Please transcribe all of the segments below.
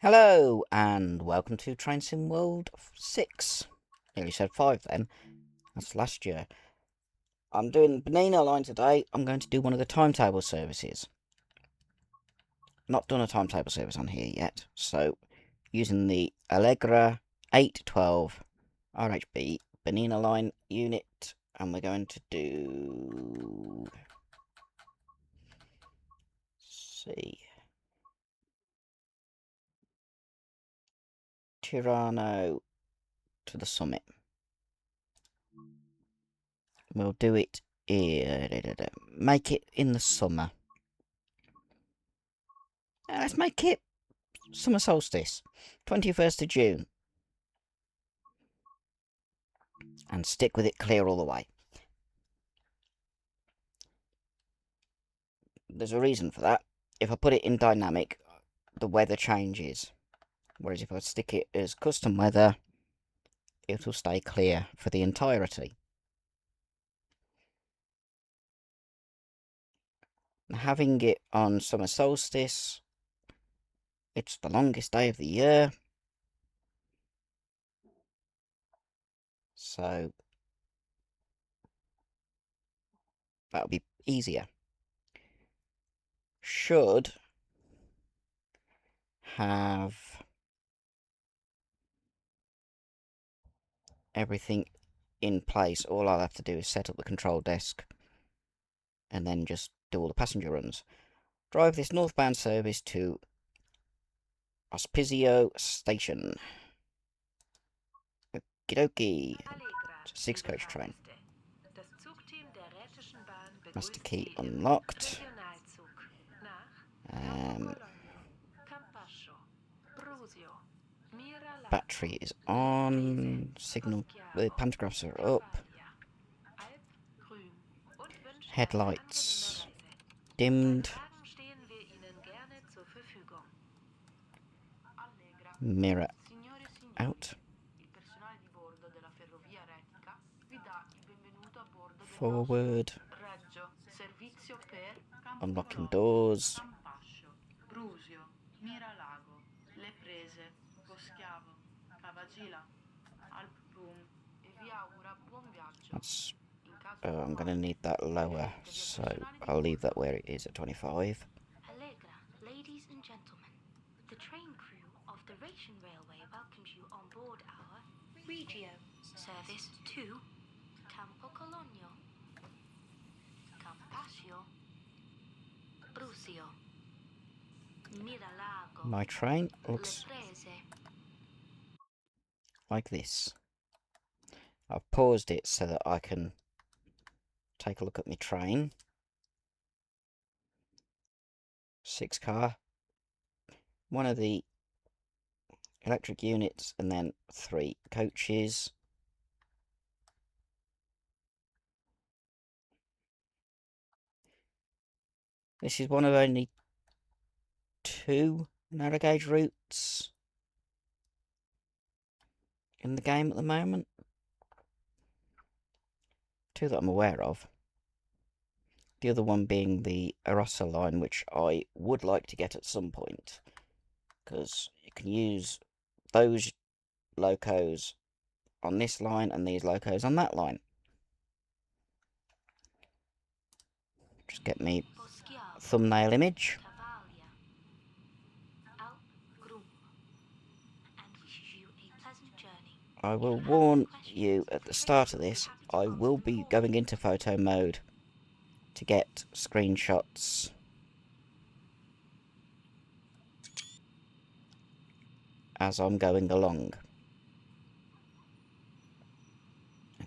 Hello, and welcome to Train Sim World 6. Nearly said 5 then. That's last year. I'm doing Bernina Line today. I'm going to do one of the timetable services. Not done a timetable service on here yet, so using the Allegra 812 RHB Bernina Line unit, and we're going to do... Let's see... Tirano to the summit. We'll do it here. Make it in the summer. Let's make it summer solstice. 21st of June. And stick with it clear all the way. There's a reason for that. If I put it in dynamic, the weather changes. Whereas if I stick it as custom weather, it will stay clear for the entirety. Having it on summer solstice, it's the longest day of the year. So that'll be easier. Should have everything in place. All I'll have to do is set up the control desk and then just do all the passenger runs. Drive this northbound service to Ospizio Station. Okie dokie. It's a 6-coach train. Master key unlocked. Battery is on. Signal. The pantographs are up. Headlights dimmed. Mirror out. Forward. Unlocking doors. That's... I'm going to need that lower, so I'll leave that where it is at 25. Allegra, ladies and gentlemen, the train crew of the Rhaetian Railway welcomes you on board our Regio service to Campo Cologno, Campascio, Brusio, Miralago. My train looks like this. I've paused it so that I can take a look at my train. 6-car. One of the electric units, and then 3 coaches. This is one of only 2 narrow gauge routes in the game at the moment. 2 that I'm aware of. The other one being the Arosa line, which I would like to get at some point, because you can use those locos on this line and these locos on that line. Just get me thumbnail image. I will warn you at the start of this, I will be going into photo mode to get screenshots as I'm going along.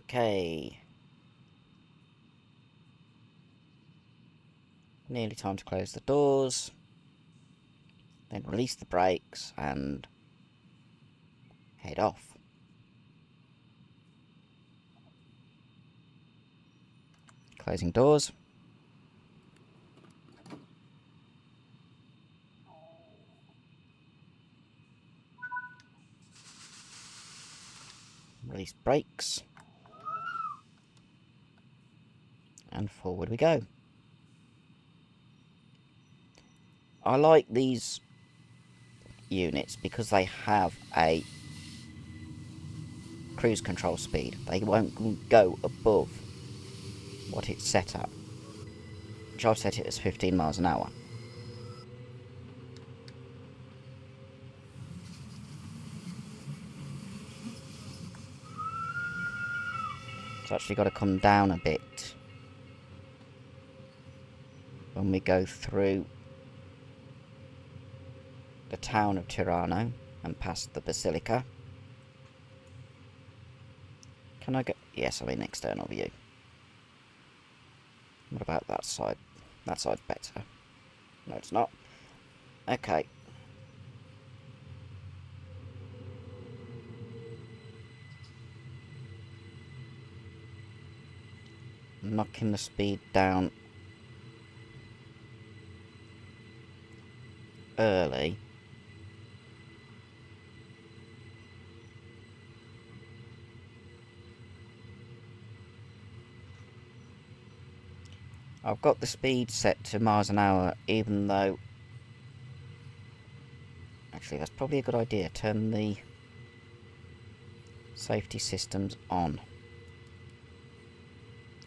Okay. Nearly time to close the doors. Then release the brakes and head off. Closing doors. Release brakes. And forward we go. I like these units, because they have a cruise control speed, they won't go above what it's set at, which I've set it as 15 miles an hour. It's actually got to come down a bit when we go through the town of Tirano and past the Basilica. Can I go? Yes, I'm in external view. What about that side? That side's better. No, it's not. Okay. Knocking the speed down early. I've got the speed set to miles an hour, even though... Actually, that's probably a good idea. Turn the safety systems on.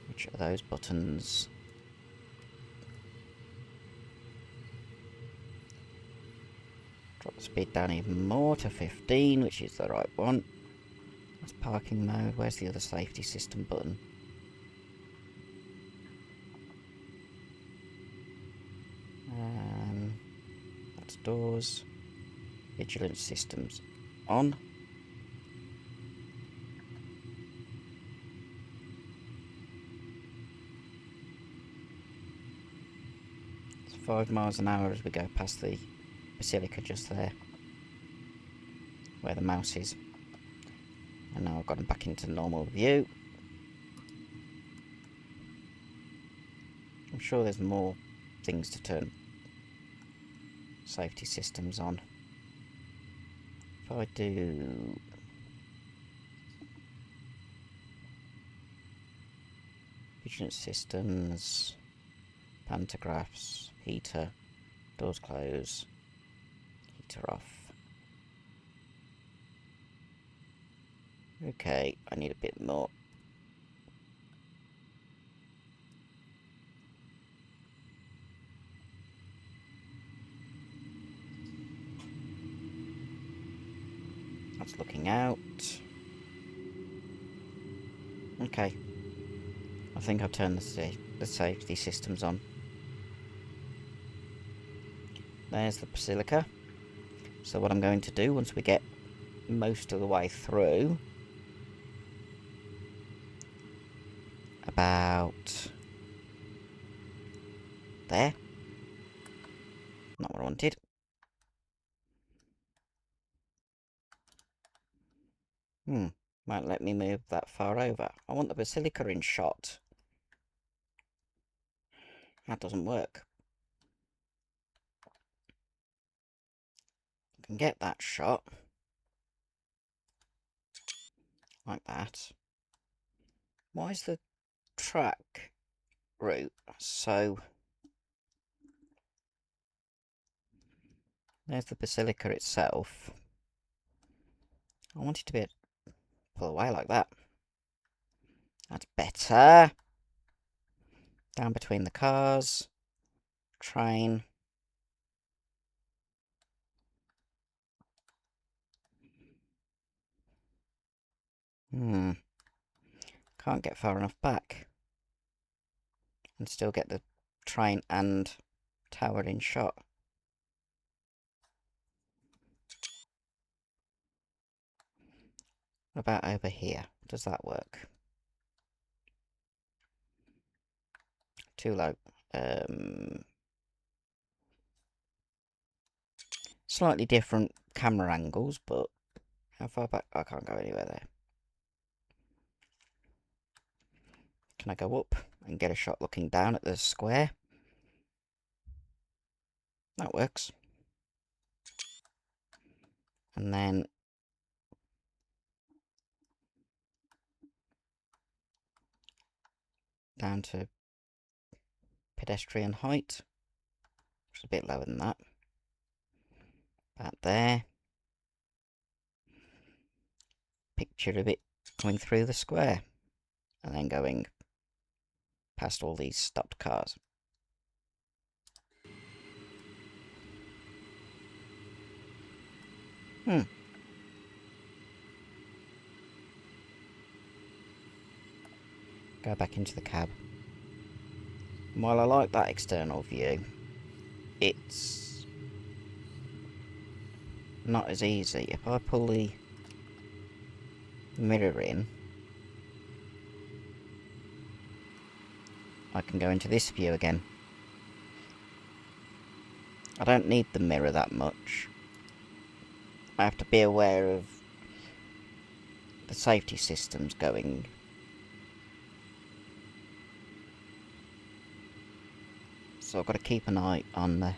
Which are those buttons? Drop the speed down even more to 15, which is the right one. That's parking mode. Where's the other safety system button? That's doors. Vigilance systems on. It's 5 miles an hour as we go past the Basilica just there, where the mouse is. And now I've got them back into normal view. I'm sure there's more things to turn safety systems on. If I do... Vigilance systems, pantographs, heater, doors close, heater off. Okay, I need a bit more. That's looking out. Okay. I think I've turned the safety systems on. There's the Basilica. So what I'm going to do, once we get most of the way through, about there. Not what I wanted. Won't let me move that far over. I want the Basilica in shot. That doesn't work. I can get that shot. Like that. Why is the track route so... There's the Basilica itself. I want it to be able to pull away like that. That's better. Down between the cars. Train. Can't get far enough back. And still get the train and tower in shot. What about over here? Does that work? Too low. Slightly different camera angles, but how far back? I can't go anywhere there. Can I go up and get a shot looking down at the square? That works. And then down to pedestrian height, which is a bit lower than that. About there. Picture of it coming through the square. And then going past all these stopped cars. Go back into the cab. And while I like that external view, it's not as easy. If I pull the mirror in, I can go into this view again. I don't need the mirror that much. I have to be aware of the safety systems going. So I've got to keep an eye on the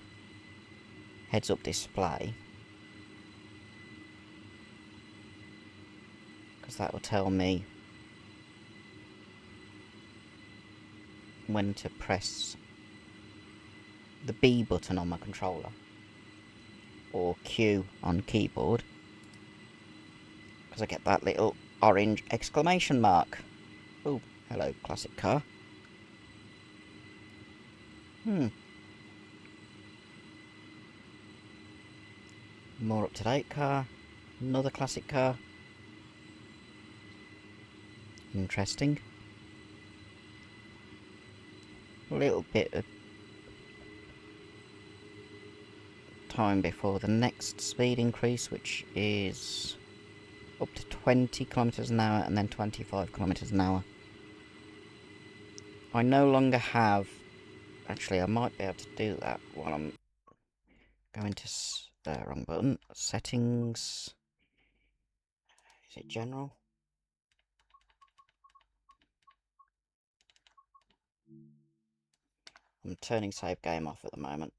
heads-up display, because that will tell me when to press the B button on my controller, or Q on keyboard, because I get that little orange exclamation mark. Oh, hello, classic car. More up-to-date car. Another classic car. Interesting. A little bit of time before the next speed increase, which is up to 20 kilometers an hour and then 25 kilometers an hour. I no longer have... Actually, I might be able to do that while I'm going to... wrong button. Settings... Is it general? I'm turning save game off at the moment.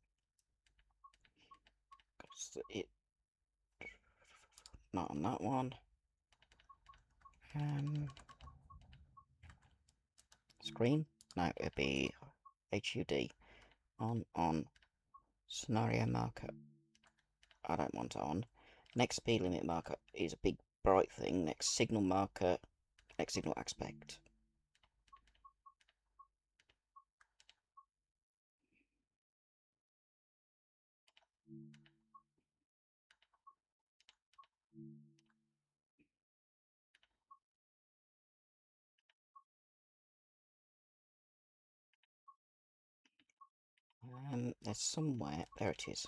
Not on that one. Screen? No, it'd be HUD. On. Scenario marker. I don't want it on. Next speed limit marker is a big bright thing. Next signal marker. Next signal aspect. There's somewhere. There it is.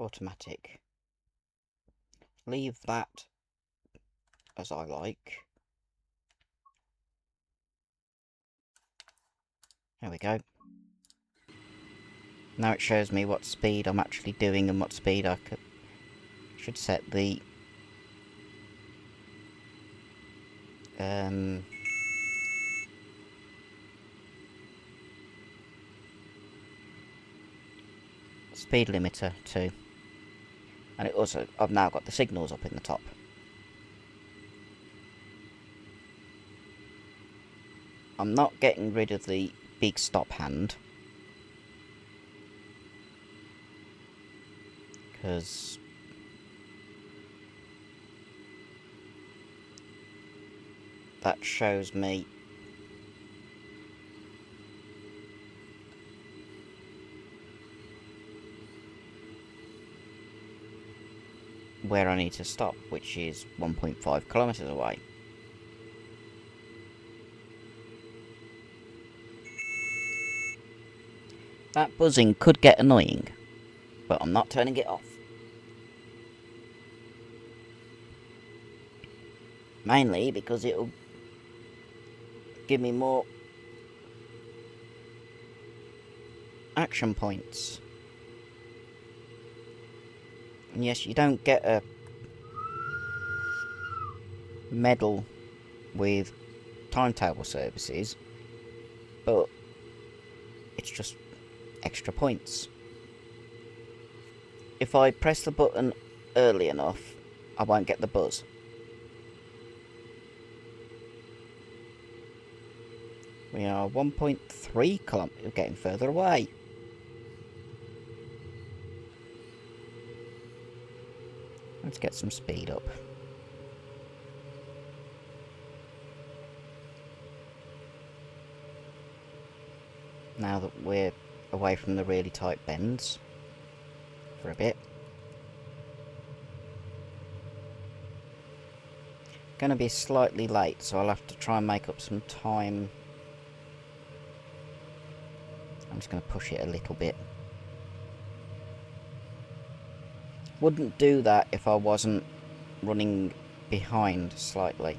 Automatic. Leave that as I like. There we go. Now it shows me what speed I'm actually doing and what speed I should set the speed limiter to. And it also, I've now got the signals up in the top. I'm not getting rid of the big stop hand, because that shows me where I need to stop, which is 1.5 kilometers away. That buzzing could get annoying, but I'm not turning it off. Mainly because it'll give me more action points. And yes, you don't get a medal with timetable services, but it's just extra points. If I press the button early enough, I won't get the buzz. We are 1.3 kilometers, getting further away. Let's get some speed up. Now that we're away from the really tight bends for a bit. Gonna be slightly late, so I'll have to try and make up some time. I'm just gonna push it a little bit. Wouldn't do that if I wasn't running behind slightly.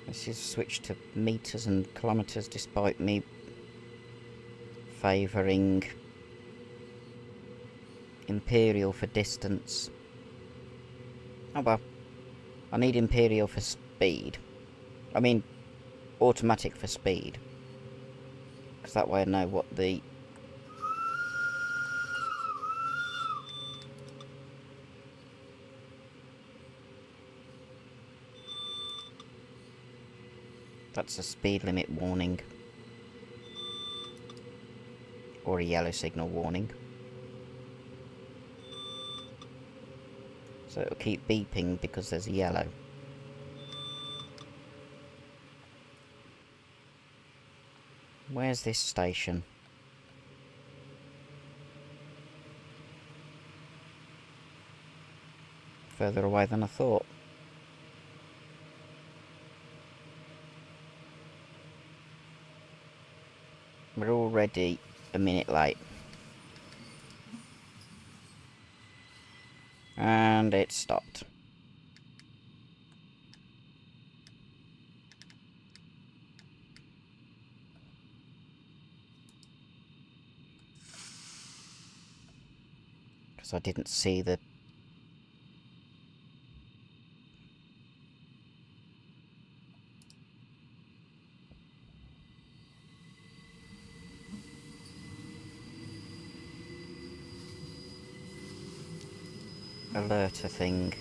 This is switched to meters and kilometers despite me favouring Imperial for distance. Oh well. I need Imperial for speed. I mean, automatic for speed. Because that way I know what the... That's a speed limit warning. Or a yellow signal warning. So it'll keep beeping because there's a yellow. Where's this station? Further away than I thought. We're already a minute late. And it stopped. Because I didn't see the... alerter thing.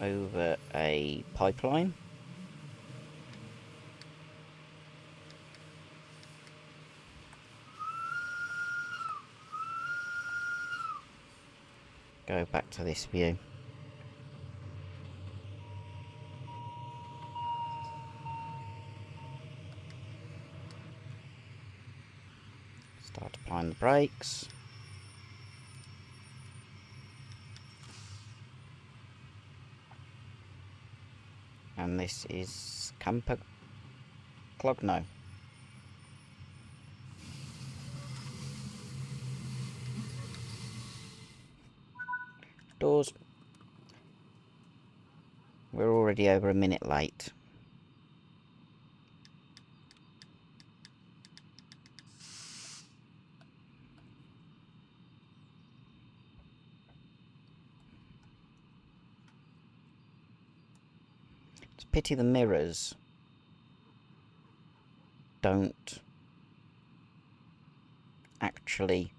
Over a pipeline. Go back to this view. Start applying the brakes. And this is Camper Clogno. Doors. We're already over a minute late. It's a pity the mirrors don't actually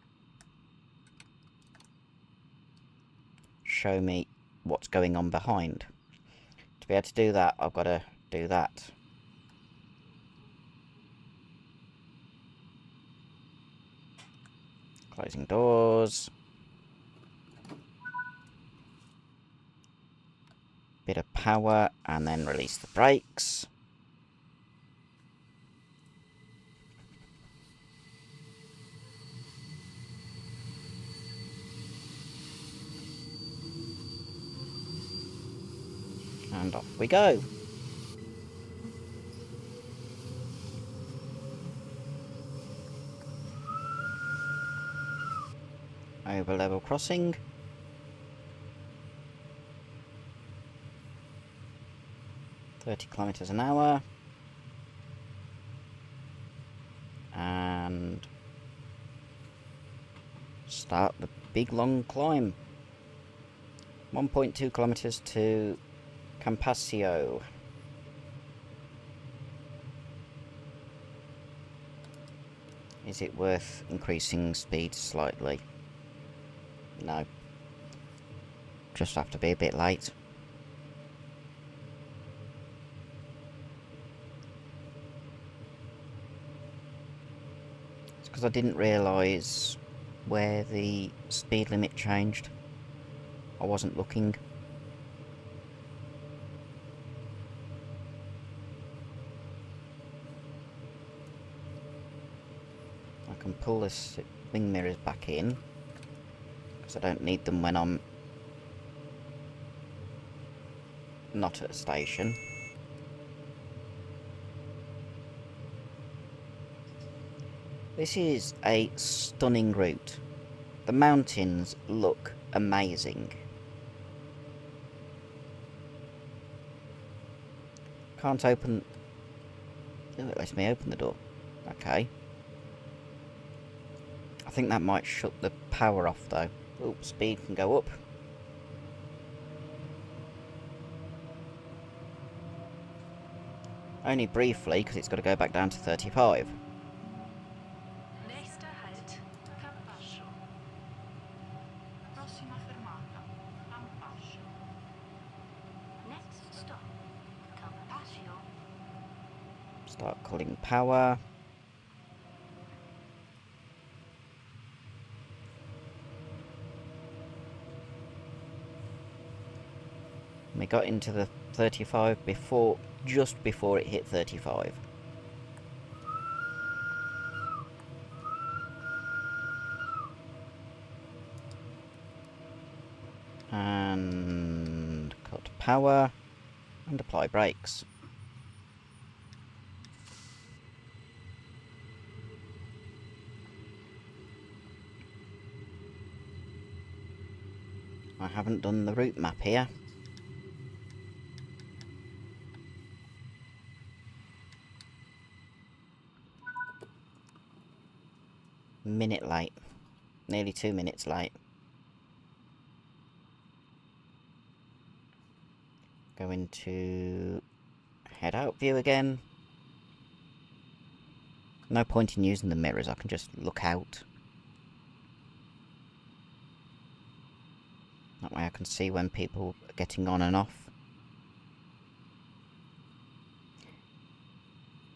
show me what's going on behind. To be able to do that, I've got to do that. Closing doors. Bit of power and then release the brakes. And off we go. Over level crossing. 30 kilometers an hour. And start the big long climb. 1.2 kilometers to Campascio. Is it worth increasing speed slightly? No. Just have to be a bit late. It's because I didn't realise where the speed limit changed. I wasn't looking. I can pull the wing mirrors back in, because I don't need them when I'm not at a station. This is a stunning route. The mountains look amazing. Can't open... Oh, it lets me open the door. Okay. I think that might shut the power off though. Oh, speed can go up. Only briefly, because it's got to go back down to 35. Nächster Halt, Campascio. Prossima fermata, Campascio. Next stop, Campascio. Start calling power. We got into the 35 before, just before it hit 35. And cut power and apply brakes. I haven't done the route map here. Minute late. Nearly 2 minutes late. Go into head out view again. No point in using the mirrors, I can just look out. That way I can see when people are getting on and off.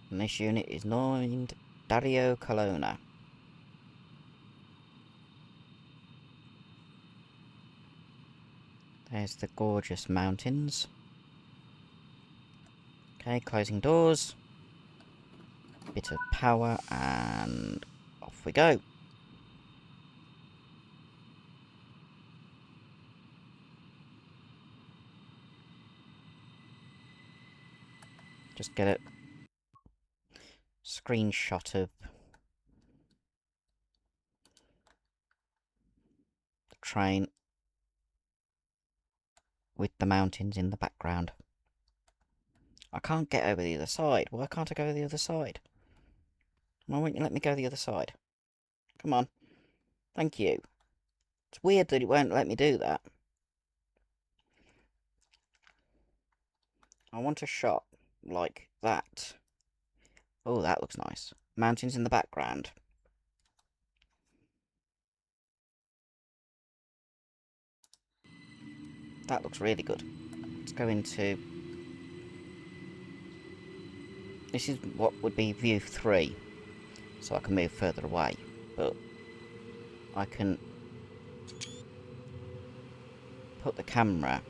And this unit is named Dario Colonna. There's the gorgeous mountains. Okay, closing doors. Bit of power and off we go. Just get a screenshot of the train with the mountains in the background. I can't get over the other side. Why can't I go the other side? Why won't you let me go the other side? Come on. Thank you. It's weird that it won't let me do that. I want a shot like that. Oh, that looks nice. Mountains in the background. That looks really good. Let's go into... This is what would be view 3. So I can move further away. But I can put the camera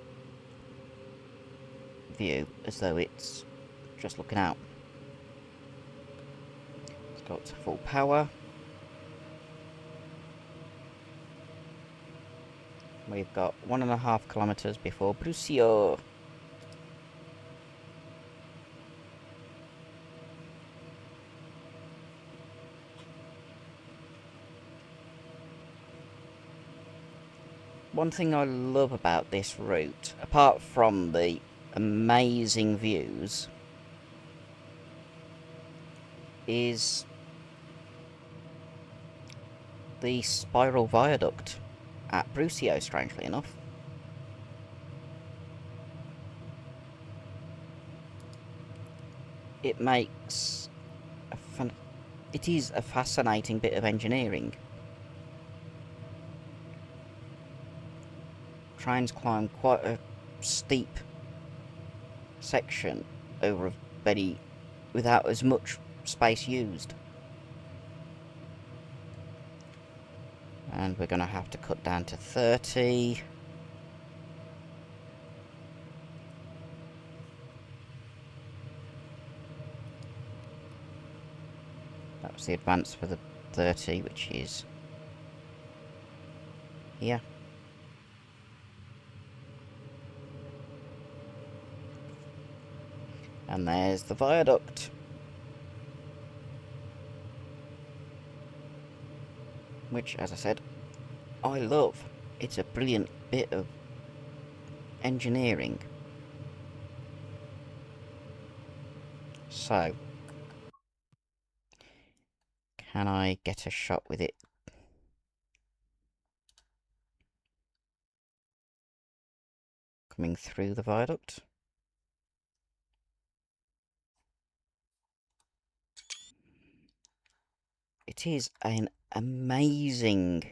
view as though it's just looking out. Let's go up to full power. We've got 1.5 kilometers before Brusio. One thing I love about this route, apart from the amazing views, is the spiral viaduct at Brusio, strangely enough. It makes a It is a fascinating bit of engineering. Trains climb quite a steep section over a very without as much space used. And we're going to have to cut down to 30. That was the advance for the 30, which is here. And there's the viaduct. Which, as I said, I love. It's a brilliant bit of engineering. So, can I get a shot with it? Coming through the viaduct. It is an amazing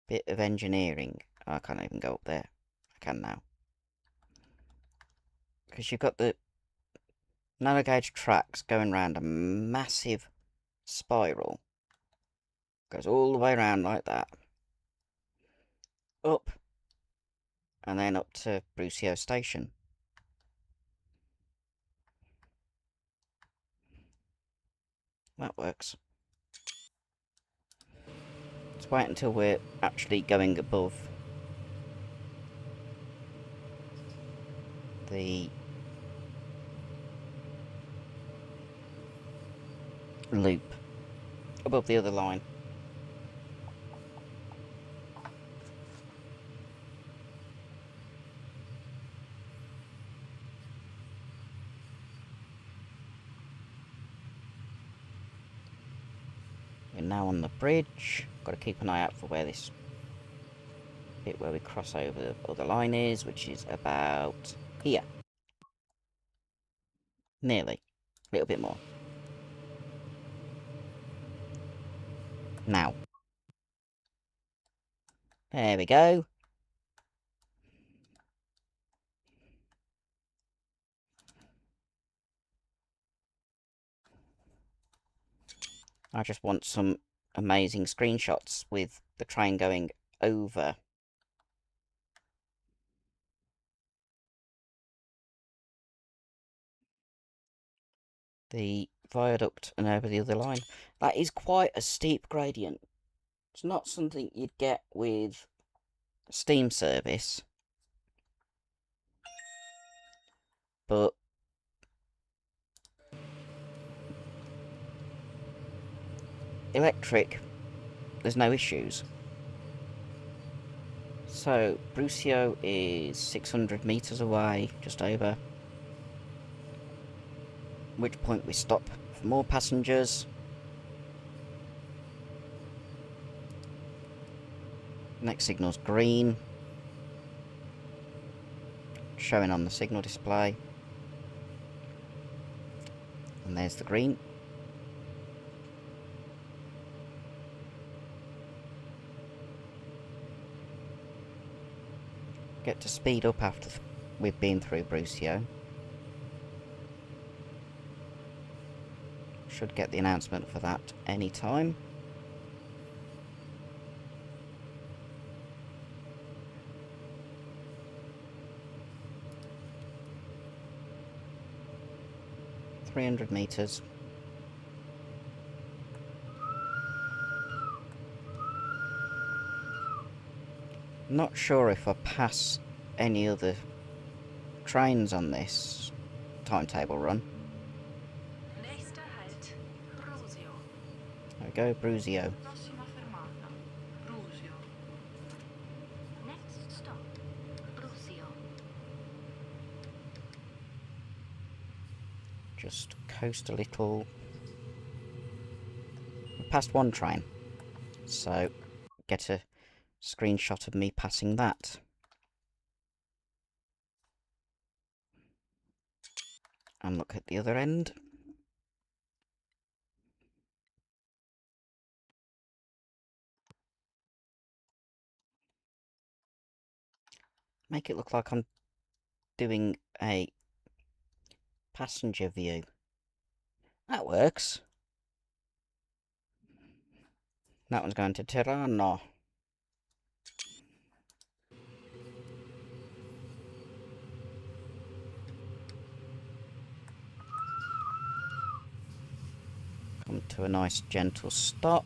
bit of engineering. I can't even go up there. I can now. Because you've got the narrow gauge tracks going round a massive spiral. Goes all the way around like that. Up. And then up to Brucio Station. That works. Let's wait until we're actually going above the loop. Above the other line. We're now on the bridge. Got to keep an eye out for where this bit where we cross over the other line is, which is about here. Nearly. A little bit more. Now. There we go. I just want some amazing screenshots with the train going over the viaduct and over the other line. That is quite a steep gradient. It's not something you'd get with steam service, but electric, there's no issues. So, Brucio is 600 metres away, just over. At which point we stop for more passengers. Next signal's green. Showing on the signal display. And there's the green. Get to speed up after we've been through Brucio. Should get the announcement for that any time. $300. Not sure if I pass any other trains on this timetable run. Nächster Halt, Brusio. There we go, Bruzio. Prossima fermata, Brusio. Next stop, Brucio. Just coast a little. We passed one train, so get a screenshot of me passing that. And look at the other end. make it look like I'm doing a passenger view. That works. That one's going to Tirano. Come to a nice gentle stop.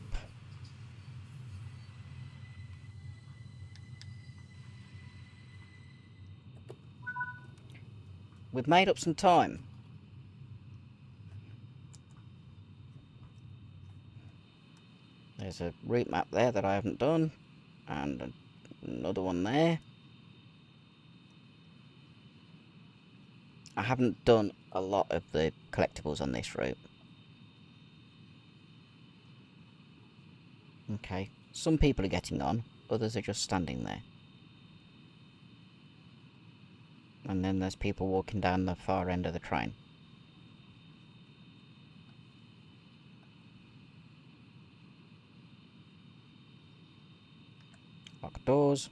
We've made up some time. There's a route map there that I haven't done, and another one there. I haven't done a lot of the collectibles on this route. Okay, some people are getting on, others are just standing there. And then there's people walking down the far end of the train. Lock doors.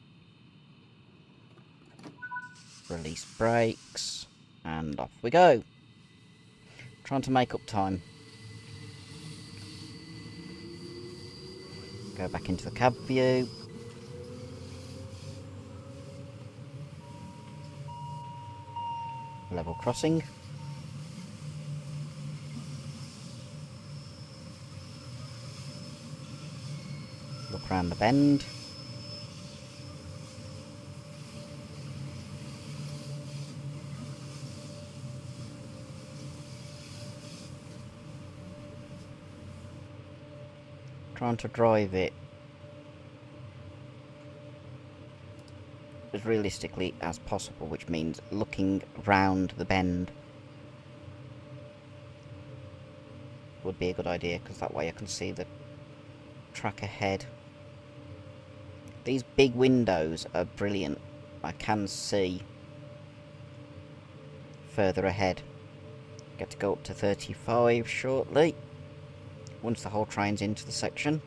Release brakes. And off we go. Trying to make up time. Go back into the cab view. Level crossing. Look round the bend. Trying to drive it as realistically as possible, which means looking round the bend would be a good idea, because that way I can see the track ahead. These big windows are brilliant. I can see further ahead. Get to go up to 35 shortly, once the whole train's into the section.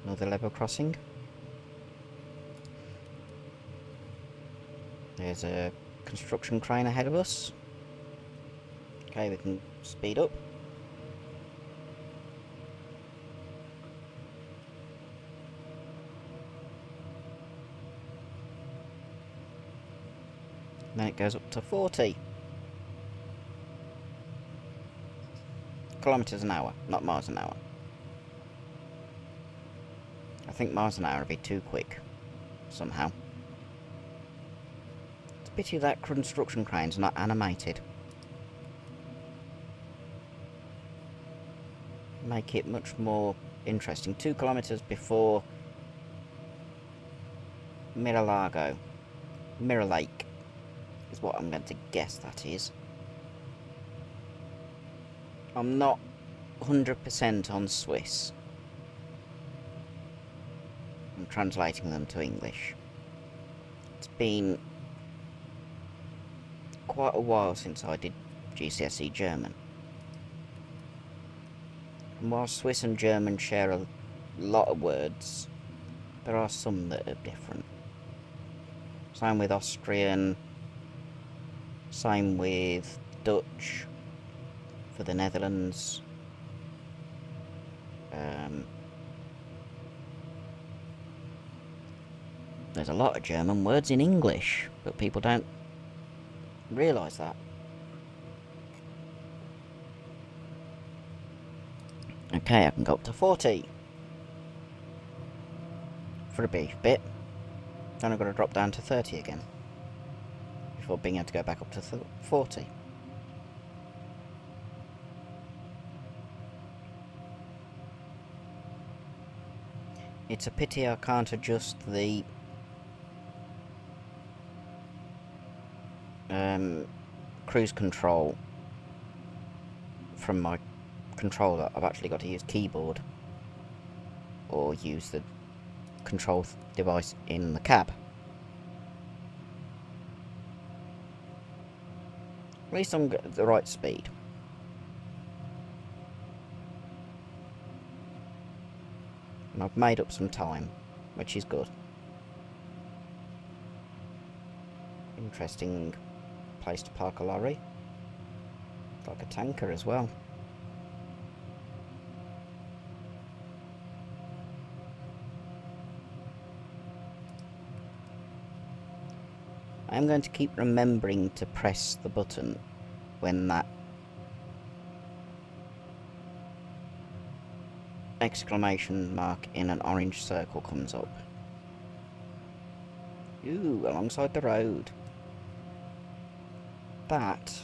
Another level crossing. There's a construction crane ahead of us. Okay, we can speed up. Then it goes up to 40 kilometers an hour, not miles an hour. I think miles an hour would be too quick, somehow. It's a pity that construction crane's not animated. Make it much more interesting. 2 kilometers before Miralago. Mirror Lake is what I'm going to guess that is. I'm not 100% on Swiss. I'm translating them to English. It's been quite a while since I did GCSE German. And while Swiss and German share a lot of words, there are some that are different. Same with Austrian, same with Dutch for the Netherlands. There's a lot of German words in English, but people don't realise that. Okay, I can go up to 40 for a brief bit. Then I've got to drop down to 30 again before being able to go back up to 40. It's a pity I can't adjust the cruise control from my controller. I've actually got to use keyboard or use the control device in the cab. At least I'm at the right speed. And I've made up some time, which is good. Interesting place to park a lorry. It's like a tanker as well. I am going to keep remembering to press the button when that exclamation mark in an orange circle comes up. Ooh, alongside the road. That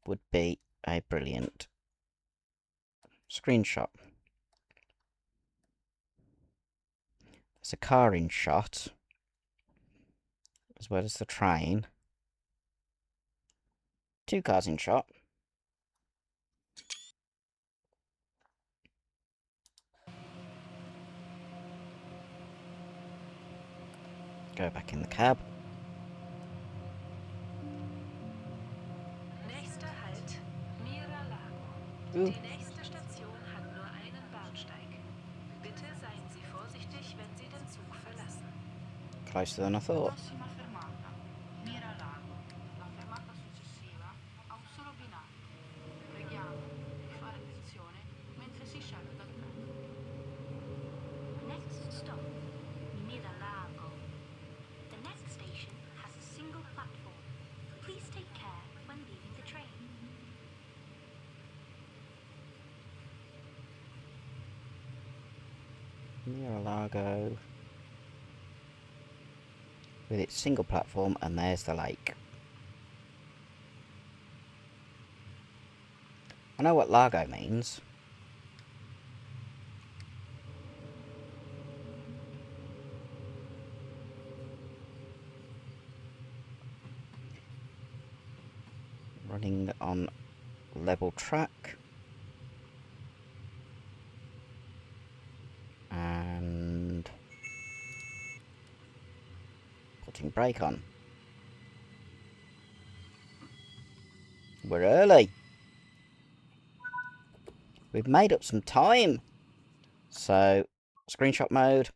would be a brilliant screenshot. There's a car in shot, as well as the train. 2 cars in shot. Go back in the cab. Nächster Halt, Mira Lago. Ooh. Die nächste Station hat nur einen Bahnsteig. Bitte seien Sie vorsichtig, wenn Sie den Zug verlassen. Closer than I thought. Prossima fermata, Mira Lago. La fermata successiva ha un solo binario. Preghiamo di fare attenzione mentre si scende dal treno. Next stop, Miralago. The next station has a single platform. Please take care when leaving the train. Mira-Lago. With its single platform, and there's the lake. I know what Largo means. Running on level track. And putting brake on. We're early. We've made up some time. So, screenshot mode.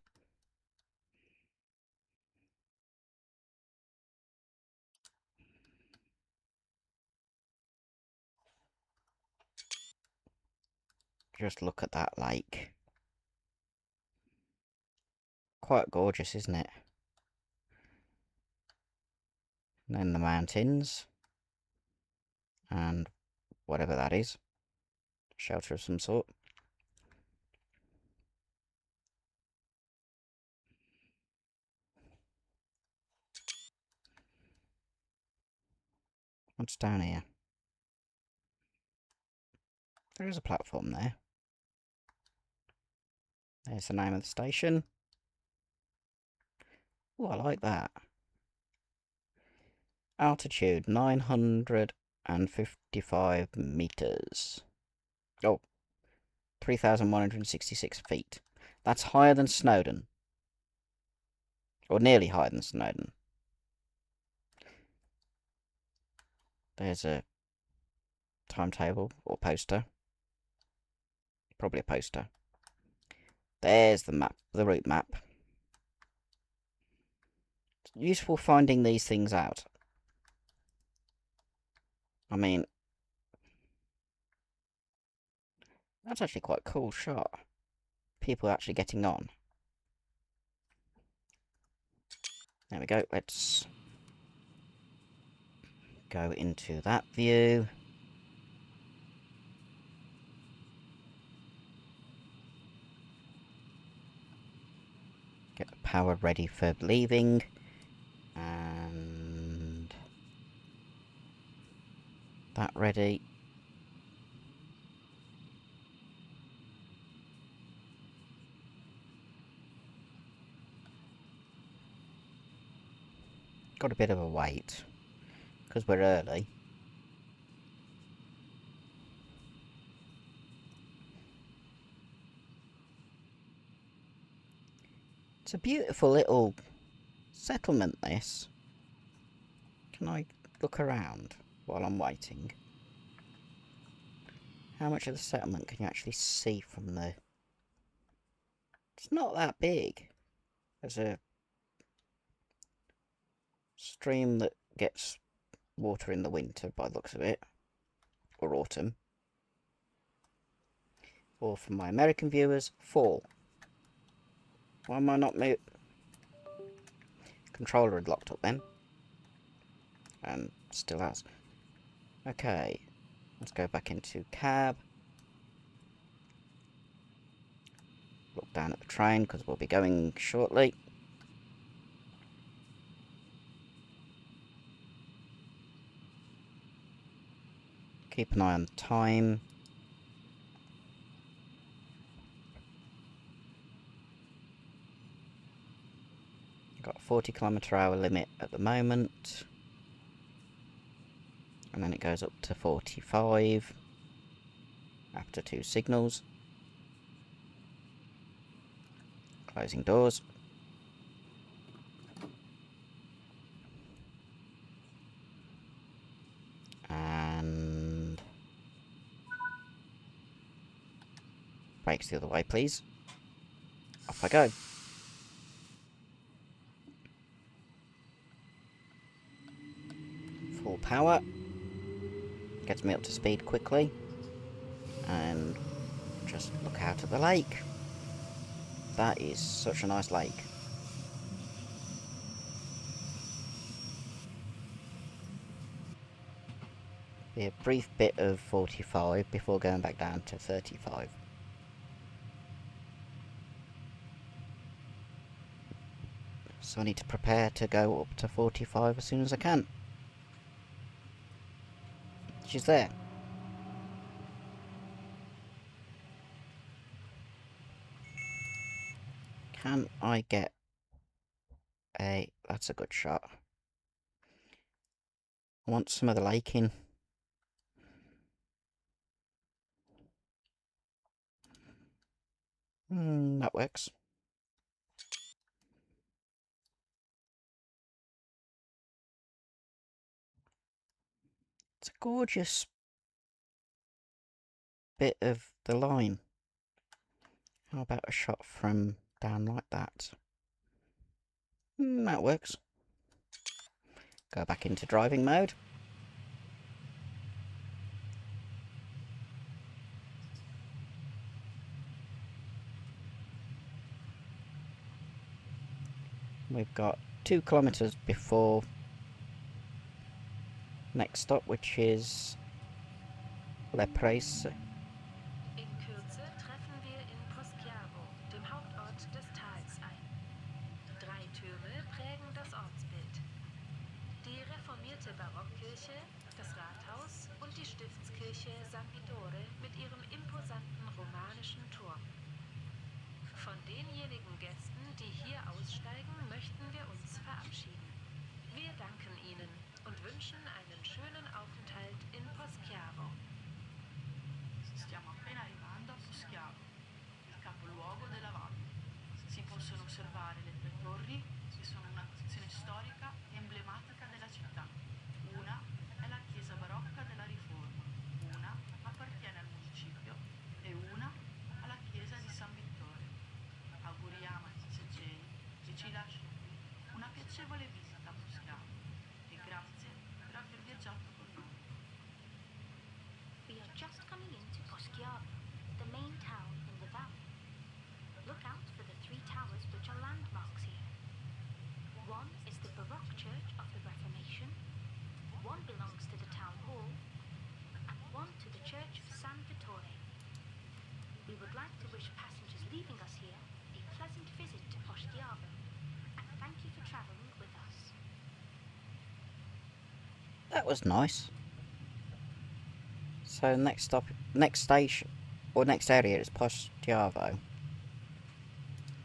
Just look at that lake. Quite gorgeous, isn't it? And then the mountains. And whatever that is. Shelter of some sort. What's down here? There is a platform there. There's the name of the station. Oh, I like that. Altitude 955 meters. Oh, 3,166 feet. That's higher than Snowdon. Or nearly higher than Snowdon. There's a timetable or poster. Probably a poster. There's the map, the route map. It's useful finding these things out. I mean, that's actually quite a cool shot. People actually getting on. There we go. Let's go into that view. Get the power ready for leaving. And that ready. Got a bit of a wait because we're early. It's a beautiful little settlement, this. Can I look around while I'm waiting? How much of the settlement can you actually see from there? It's not that big. There's a stream that gets water in the winter by the looks of it. Or autumn. Or for my American viewers, fall. Why am I not controller had locked up then. And still has. Okay. Let's go back into cab. Look down at the train because we'll be going shortly. Keep an eye on the time. Got a 40km/h limit at the moment. And then it goes up to 45 after 2 signals. Closing doors. And brakes the other way, please. Off I go. Full power. Gets me up to speed quickly. And just look out at the lake. That is such a nice lake. Be a brief bit of 45 before going back down to 35. So I need to prepare to go up to 45 as soon as I can. She's there. Can I get a... That's a good shot. I want some of the lake in. That works. It's a gorgeous bit of the line. How about a shot from down like that? That works. Go back into driving mode. We've got 2 kilometers before next stop, which is Le Presse. In Kürze treffen wir in Poschiavo, dem Hauptort des Tals, ein. 3 Türme prägen das Ortsbild. Die reformierte Barockkirche, das Rathaus und die Stiftskirche San Vittore mit ihrem imposanten romanischen Turm. Von denjenigen Gästen, die hier aussteigen, möchten wir uns verabschieden. Wir danken Ihnen und wünschen einen schönen Aufenthalt in Poschiavo. Stiamo appena arrivando a Poschiavo, il capoluogo della valle. Si possono osservare le 3 torri che sono una posizione storica emblematica della città. Una è la chiesa barocca della Riforma, una appartiene al municipio e una alla chiesa di San Vittore. Auguriamo ai passeggeri che ci lasciano qui una piacevole visita a Poschiavo e grazie per aver viaggiato con noi. We are just coming into Poschiavo, the main town in the valley. Look out for the 3 towers which are landmarks here. One is the Baroque Church of the Reformation, one belongs to the town hall, and one to the Church of San Vittore. We would like to wish passengers leaving us here a pleasant visit to Poschiavo, and thank you for travelling with us. That was nice. So next stop, next station, or next area is Poschiavo.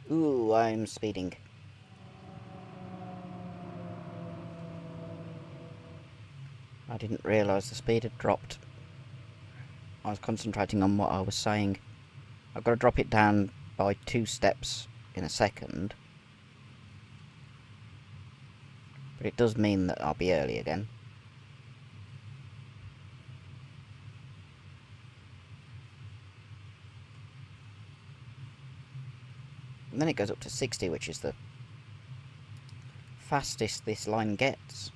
Ooh, I'm speeding. I didn't realise the speed had dropped. I was concentrating on what I was saying. I've got to drop it down by 2 steps in a second. But it does mean that I'll be early again. And then it goes up to 60, which is the fastest this line gets.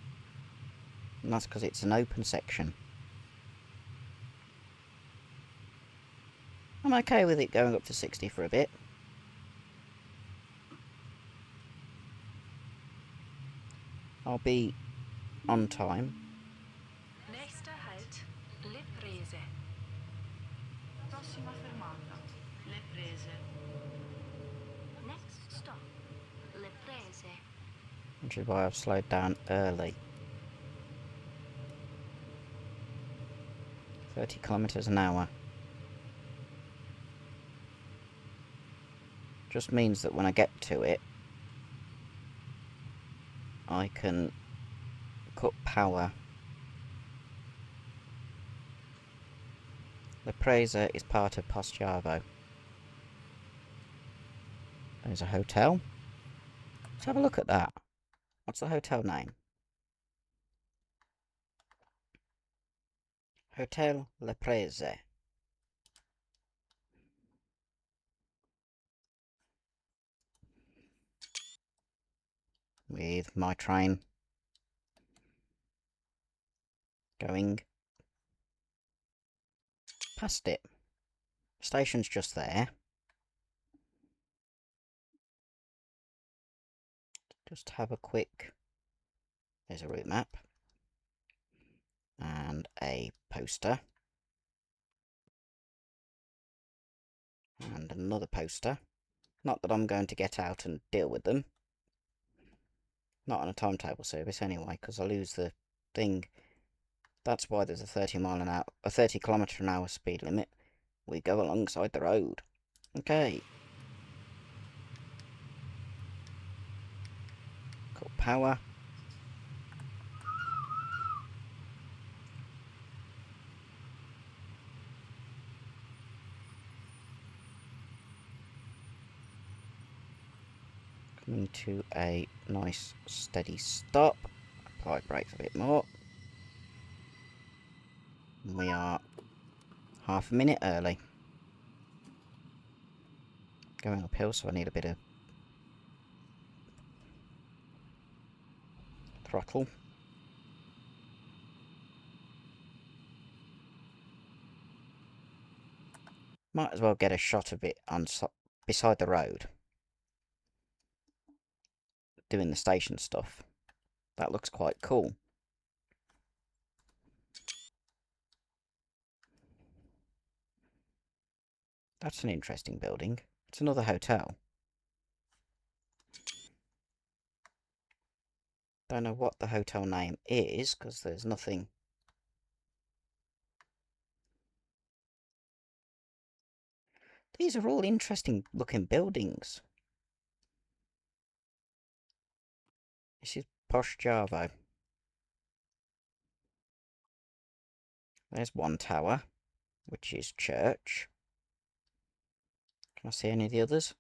And that's because it's an open section. I'm okay with it going up to 60 for a bit. I'll be on time. Nächster Halt, Le Prese. Prossima fermata, Le Prese. Next stop, Le Prese. Which is why I've slowed down early. 30 kilometers an hour. Just means that when I get to it, I can cut power. The Presa is part of Poschiavo. There's a hotel. Let's have a look at that. What's the hotel name? Hotel Le Prese. With my train going past it. Station's just there. Just have a quick... There's a route map. And a poster. And another poster. Not that I'm going to get out and deal with them. Not on a timetable service anyway, because I lose the thing. That's why there's a 30 kilometre an hour speed limit. We go alongside the road. Okay. Cut power. Coming to a nice steady stop. Apply brakes a bit more. We are half a minute early. Going uphill, so I need a bit of throttle. Might as well get a shot of it on beside the road. Doing the station stuff. That looks quite cool. That's an interesting building. It's another hotel. Don't know what the hotel name is, because there's nothing. These are all interesting looking buildings. This is Posh Javo. There's one tower, which is church. Can I see any of the others?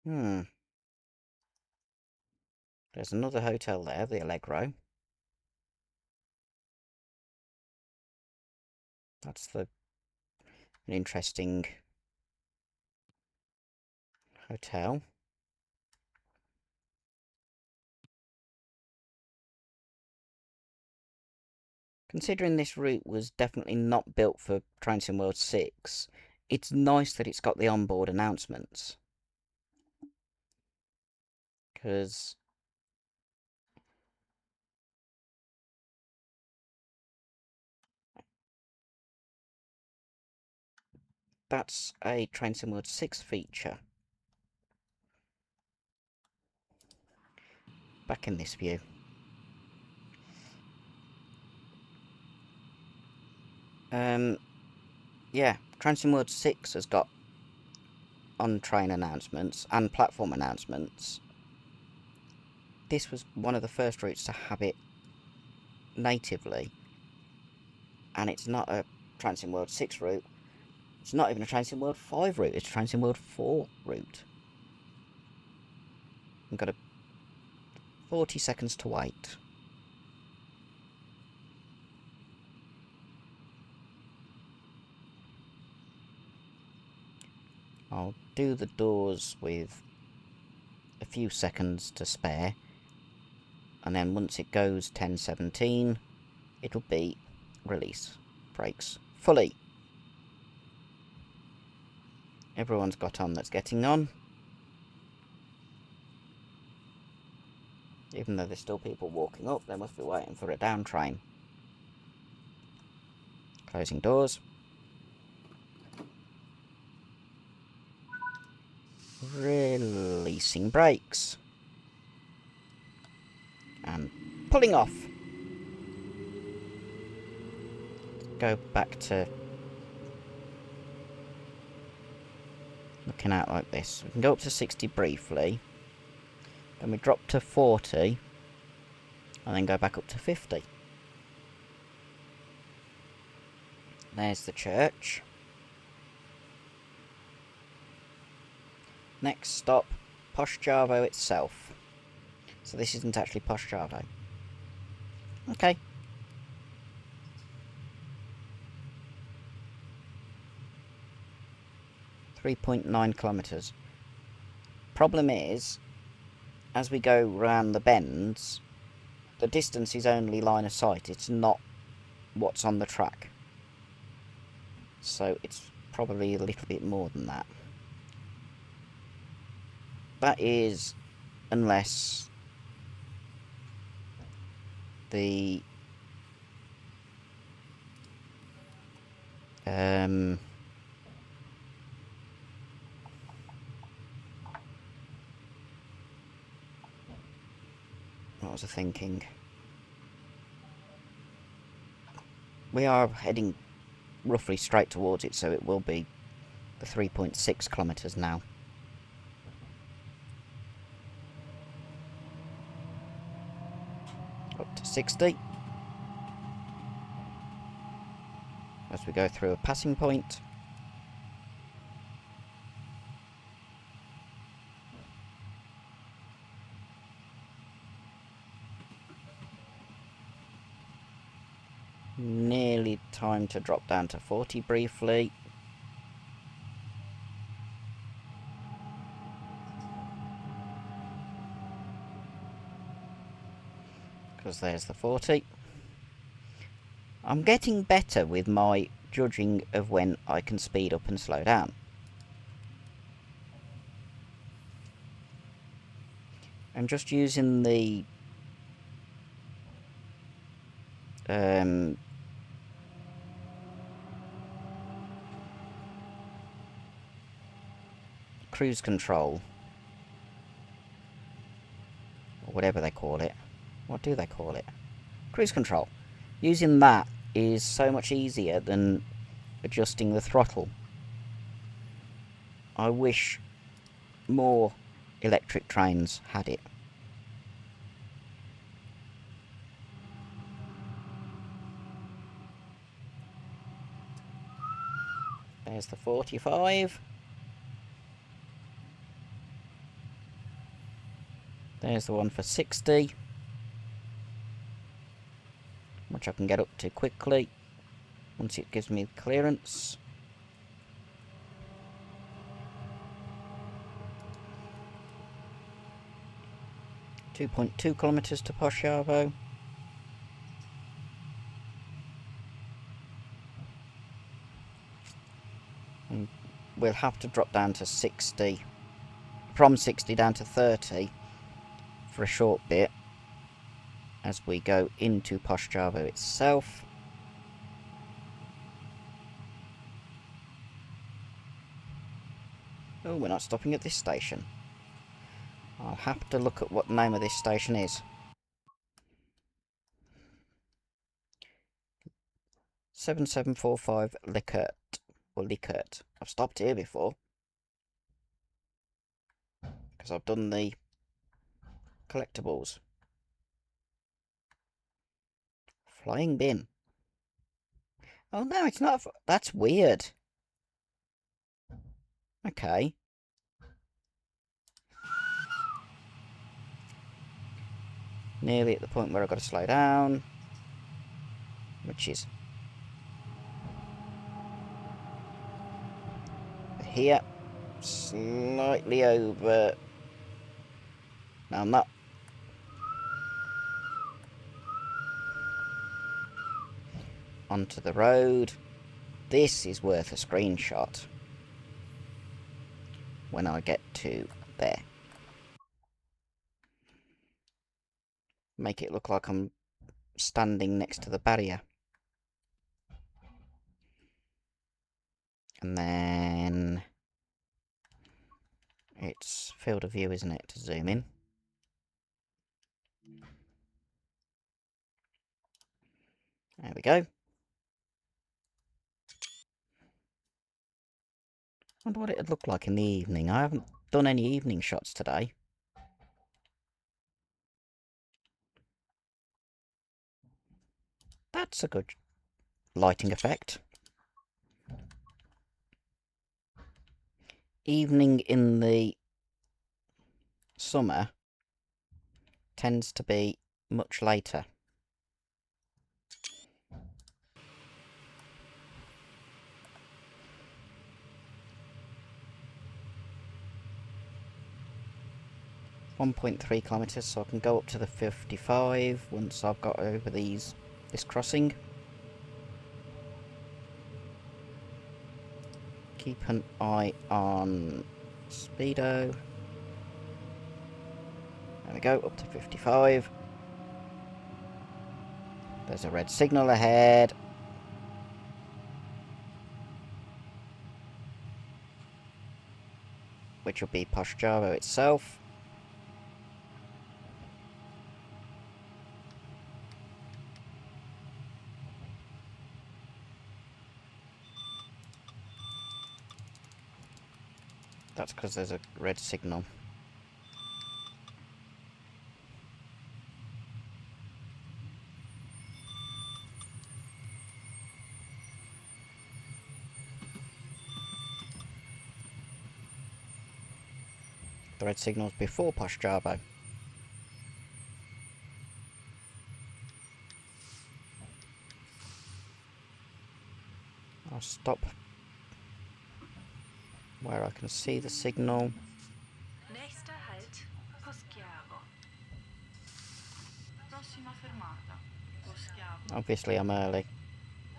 There's another hotel there, the Allegro. That's an interesting hotel. Considering this route was definitely not built for Train Sim World 6, it's nice that it's got the onboard announcements. Because that's a Train Sim World 6 feature. Back in this view. Yeah, Train Sim World 6 has got on-train announcements and platform announcements. This was one of the first routes to have it natively. And it's not a Train Sim World 6 route. It's not even a Train Sim World 5 route, it's a Train Sim World 4 route. I've got 40 seconds to wait. I'll do the doors with a few seconds to spare, and then once it goes 10:17, it'll be release brakes fully. Everyone's got on that's getting on. Even though there's still people walking up, they must be waiting for a down train. Closing doors. Releasing brakes. And pulling off. Go back to looking out like this. We can go up to 60 briefly. Then we drop to 40. And then go back up to 50. There's the church. Next stop, Poshjavo itself. So this isn't actually Poshjavo. Okay. .9 kilometres. Problem is, as we go round the bends, the distance is only line of sight. It's not what's on the track. So it's probably a little bit more than that. That is, unless the what was I thinking? We are heading roughly straight towards it, so it will be the 3.6 kilometres now. Up to 60. As we go through a passing point. Nearly time to drop down to 40 briefly. Because there's the 40. I'm getting better with my judging of when I can speed up and slow down. I'm just using the cruise control, or whatever they call it. What do they call it? Cruise control. Using that is so much easier than adjusting the throttle. I wish more electric trains had it. There's the 45. There's the one for 60. Which I can get up to quickly once it gives me clearance. .2 kilometres to Poshjavo. And we'll have to drop down to 60. From 60 down to 30 for a short bit as we go into Poshjavo itself. Oh, we're not stopping at this station. I'll have to look at what the name of this station is. 7745 Likert. Or Likert. I've stopped here before. Because I've done the collectibles. Flying bin. Oh no, it's not. That's weird. Okay. Nearly at the point where I've got to slow down. Which is here. slightly over. No, I'm not. Onto the road. This is worth a screenshot when I get to there. Make it look like I'm standing next to the barrier. And then it's field of view, isn't it, to zoom in? There we go. Wonder what it'd look like in the evening. I haven't done any evening shots today. That's a good lighting effect. Evening in the summer tends to be much later. .3 kilometres, so I can go up to the 55 once I've got over this crossing. Keep an eye on speedo. There we go, up to 55. There's a red signal ahead. Which will be Posh Java itself. That's because there's a red signal. The red signal's before Posh Java. I'll stop where I can see the signal. Nächster Halt, Poschiavo. Prossima fermata, Poschiavo. Obviously I'm early.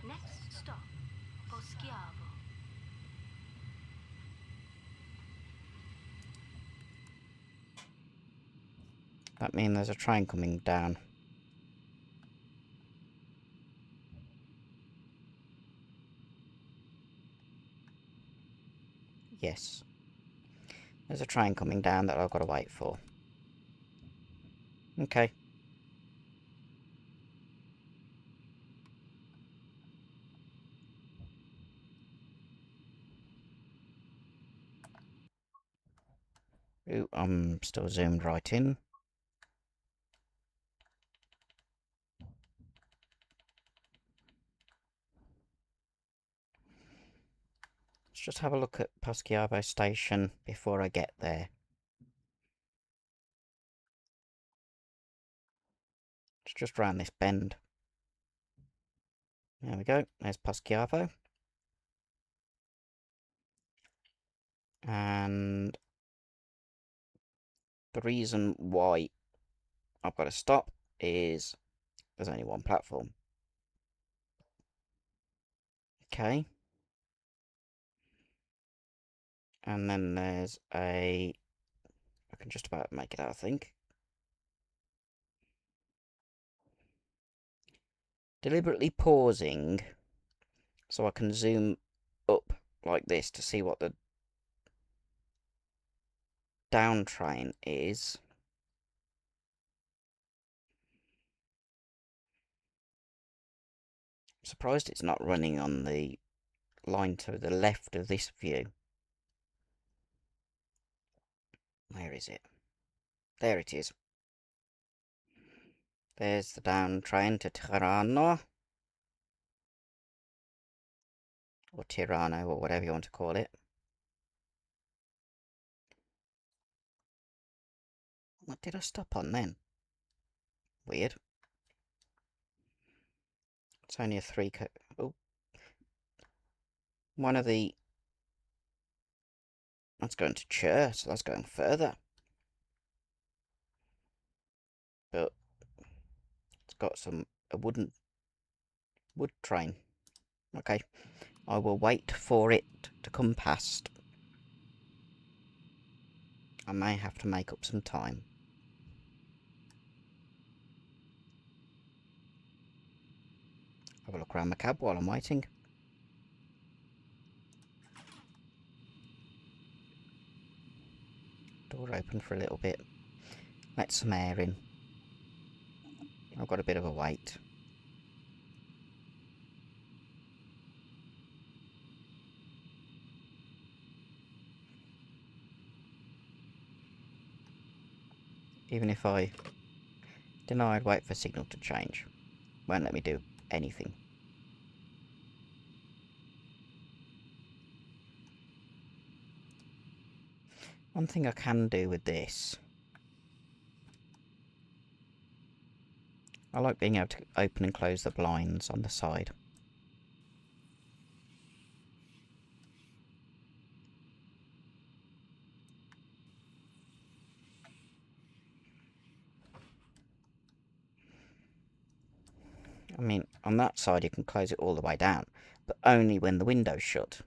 Next stop, Poschiavo. That means there's a train coming down. Yes. There's a train coming down that I've got to wait for. Okay. Ooh, I'm still zoomed right in. Let's just have a look at Poschiavo station before I get there. It's just round this bend. There we go. There's Poschiavo. And the reason why I've got to stop is there's only one platform. Okay. And then there's a... I can just about make it out, I think. Deliberately pausing so I can zoom up like this to see what the down train is. I'm surprised it's not running on the line to the left of this view. Where is it? There it is. There's the down train to Tirano. Or Tirano, or whatever you want to call it. What did I stop on then? Weird. It's only a 3 oh. One of the That's going to Chur, so that's going further. But it's got a wood train. Okay, I will wait for it to come past. I may have to make up some time. Have a look around the cab while I'm waiting. Door open for a little bit. Let some air in. I've got a bit of a wait. Even if I denied wait for signal to change, won't let me do anything. One thing I can do with this, I like being able to open and close the blinds on the side. I mean, on that side you can close it all the way down, but only when the window's shut.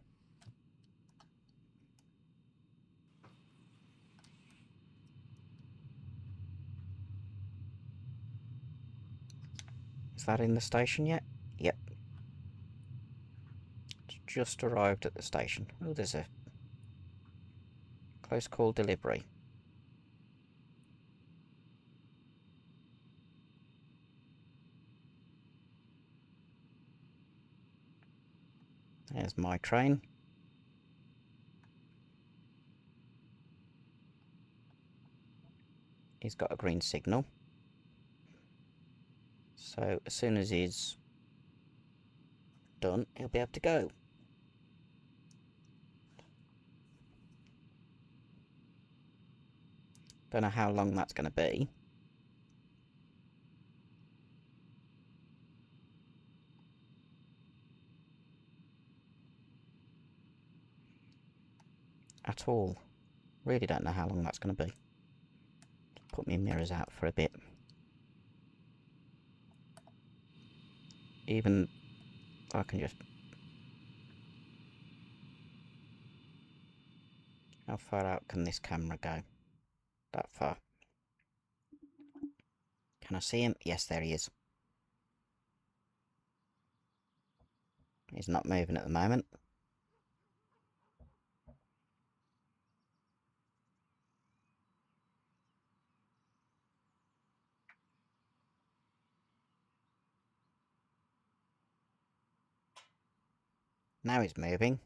Is that in the station yet? Yep. It's just arrived at the station. Oh, there's a close call delivery. There's my train. He's got a green signal. So as soon as he's done, he'll be able to go. Don't know how long that's going to be. At all. Really don't know how long that's going to be. Put my mirrors out for a bit. Even I can just... How far out can this camera go? That far. Can I see him? Yes, there he is. He's not moving at the moment. Now he's moving.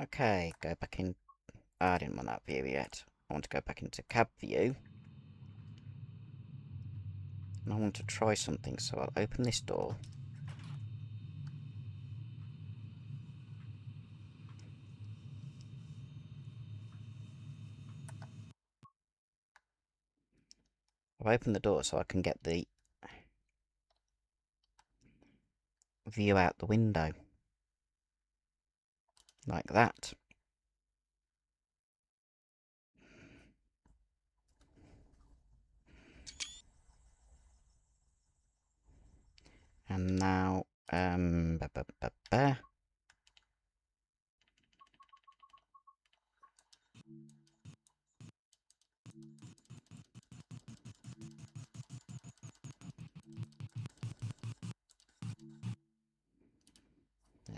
Okay, go back in. Oh, I didn't want that view yet. I want to go back into cab view. And I want to try something, so I'll open this door. I've opened the door so I can get the view out the window. Like that. And now,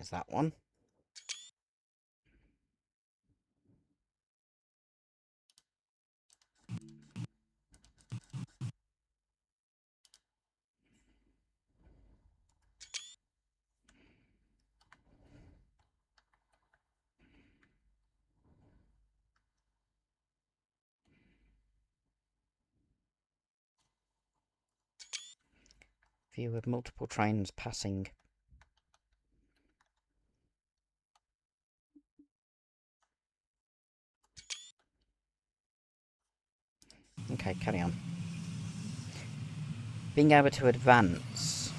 there's that one. View of multiple trains passing. Okay, carry on. Being able to advance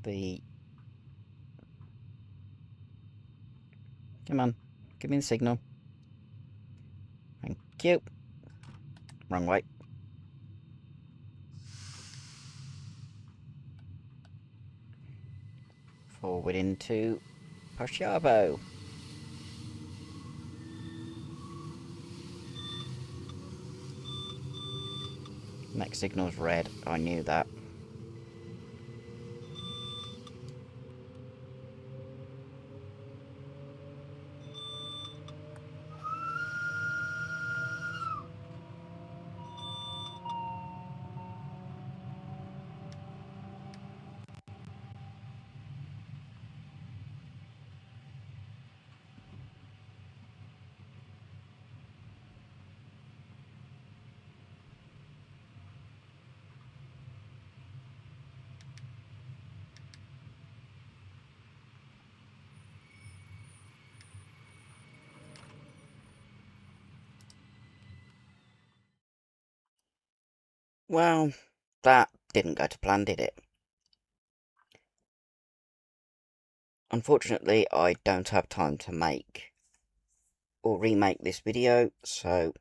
the... Come on, give me the signal. Thank you. Wrong way. Forward into Posciabo. Next signal's red. I knew that. Well, that didn't go to plan, did it? Unfortunately, I don't have time to make or remake this video, so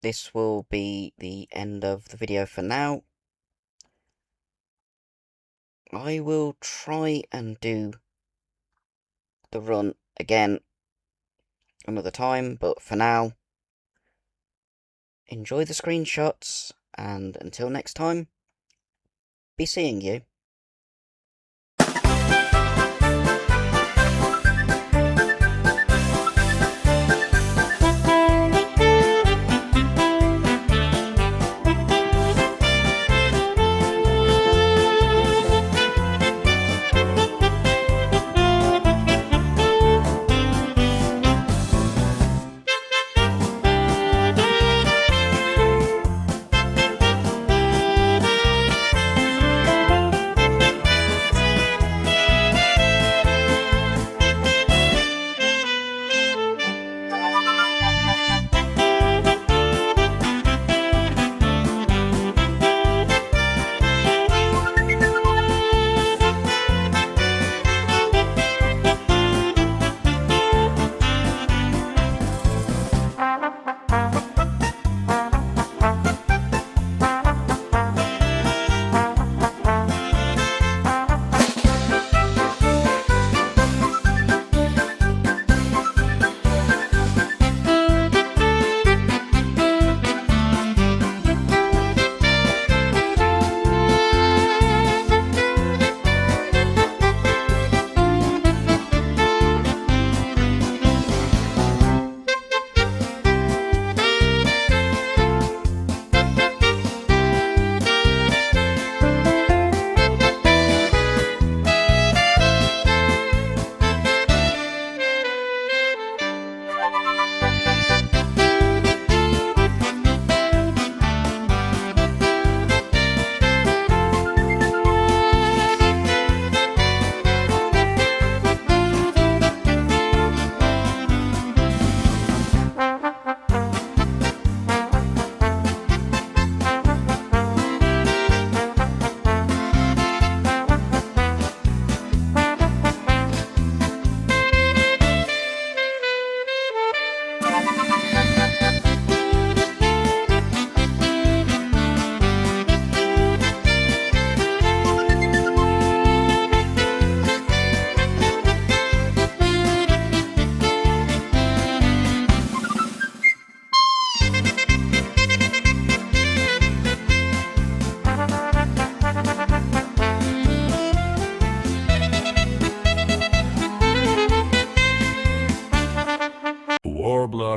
this will be the end of the video for now. I will try and do the run again another time, but for now, enjoy the screenshots, and until next time, be seeing you.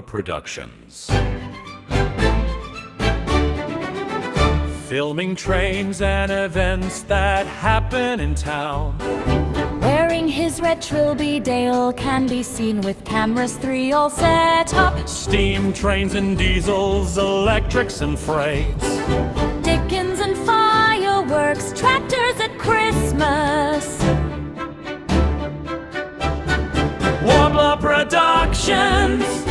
Productions. Filming trains and events that happen in town. Wearing his red trilby, Dale can be seen with cameras 3 all set up. Steam trains and diesels, electrics and freights. Dickens and fireworks, tractors at Christmas. Warbler Productions.